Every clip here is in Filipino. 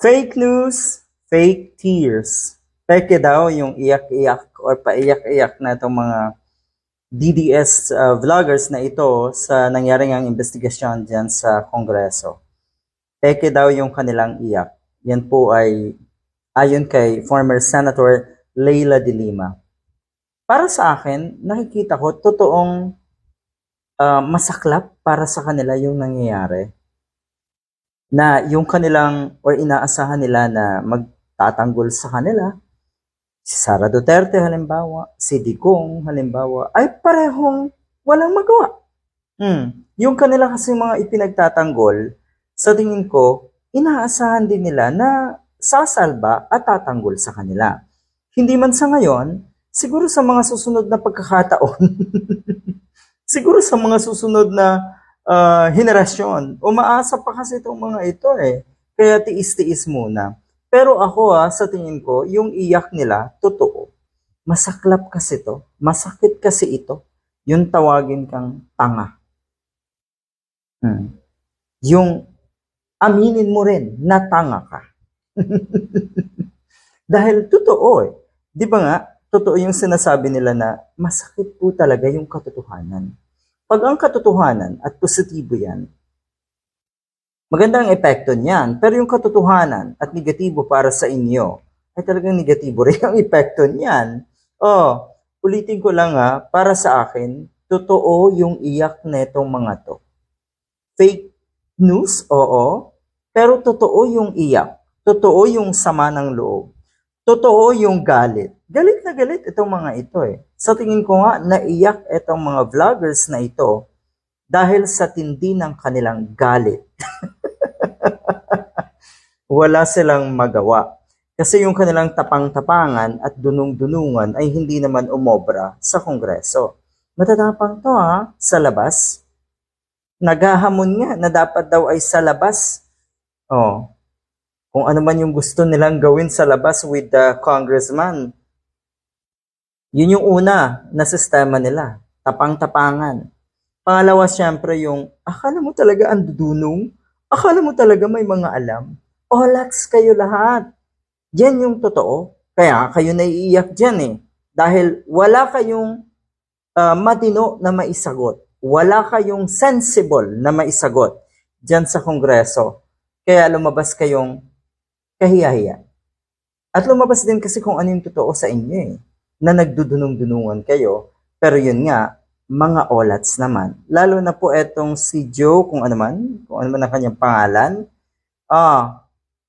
Fake news, fake tears. Peke daw yung iyak-iyak or paiyak-iyak na itong mga DDS vloggers na ito sa nangyaring ang investigasyon dyan sa Kongreso. Peke daw yung kanilang iyak. Yan po ay ayon kay former Senator Leila de Lima. Para sa akin, nakikita ko totoong masaklap para sa kanila yung nangyayari. Na yung kanilang or inaasahan nila na magtatanggol sa kanila, si Sara Duterte halimbawa, si Digong halimbawa, ay parehong walang magawa. Yung kanila kasi mga ipinagtatanggol, sa tingin ko, inaasahan din nila na sasalba at tatanggol sa kanila. Hindi man sa ngayon, siguro sa mga susunod na pagkakataon, siguro sa mga susunod na henerasyon. Umaasa pa kasi itong mga ito eh. Kaya tiis-tiis muna. Pero ako sa tingin ko, yung iyak nila, totoo. Masaklap kasi to. Masakit kasi ito. Yung tawagin kang tanga. Yung aminin mo rin na tanga ka. Dahil totoo eh. Di ba nga, totoo yung sinasabi nila na masakit po talaga yung katotohanan. Pag ang katotohanan at positibo yan, maganda ang epekto niyan. Pero yung katotohanan at negatibo para sa inyo, ay talagang negatibo rin ang epekto niyan. Ulitin ko lang para sa akin, totoo yung iyak netong mga to. Fake news, oo, pero totoo yung iyak. Totoo yung sama ng loob. Totoo yung galit. Galit na galit itong mga ito eh. Sa tingin ko nga, naiyak itong mga vloggers na ito dahil sa tindi ng kanilang galit. Wala silang magawa. Kasi yung kanilang tapang-tapangan at dunung-dunungan ay hindi naman umobra sa Kongreso. Matatapang to sa labas. Naghahamon nga na dapat daw ay sa labas. Kung ano man yung gusto nilang gawin sa labas with the congressman. Yun yung una na sistema nila. Tapang-tapangan. Pangalawa, syempre yung, akala mo talaga ang dudunong? Akala mo talaga may mga alam? Lats kayo lahat. Yan yung totoo. Kaya kayo naiiyak dyan eh. Dahil wala kayong matino na maisagot. Wala kayong sensible na maisagot dyan sa Kongreso. Kaya lumabas kayong kahiya-hiya. At lumabas din kasi kung ano yung totoo sa inyo eh. Na nagdudunong-dunungan kayo. Pero yun nga, mga olats naman. Lalo na po etong si Joe, kung ano man ang kanyang pangalan.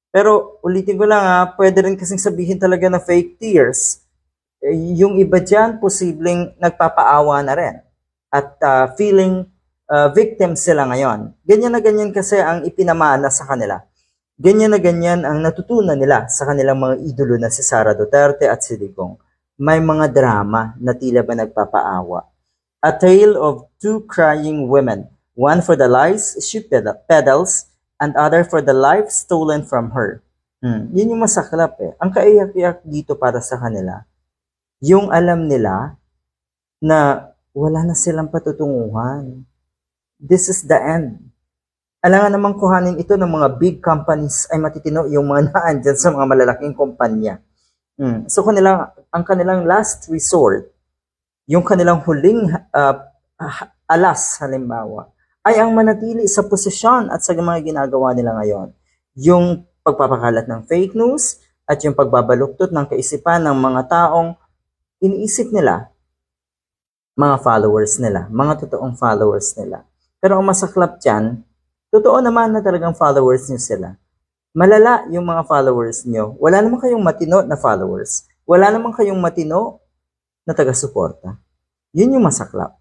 Pero ulitin ko lang pwede rin kasing sabihin talaga na fake tears. Yung iba dyan, posibleng nagpapaawa na rin. At feeling victim sila ngayon. Ganyan na ganyan kasi ang ipinamana sa kanila. Ganyan na ganyan ang natutunan nila sa kanilang mga idolo na si Sara Duterte at si Digong. May mga drama na tila ba nagpapaawa. A tale of two crying women, one for the lies she peddles, and other for the life stolen from her. Yun yung masaklap eh. Ang kaiyak-iyak dito para sa kanila, yung alam nila na wala na silang patutunguhan. This is the end. Alangan namang kuhanin ito ng mga big companies ay matitino yung mga naan dyan sa mga malalaking kumpanya. So ang kanilang last resort, yung kanilang huling alas halimbawa, ay ang manatili sa posisyon at sa mga ginagawa nila ngayon. Yung pagpapakalat ng fake news at yung pagbabaluktot ng kaisipan ng mga taong iniisip nila, mga followers nila, mga totoong followers nila. Pero ang masaklap dyan, totoo naman na talagang followers nyo sila. Malala yung mga followers nyo. Wala naman kayong matino na followers. Wala naman kayong matino na taga-suporta. Yun yung masaklap.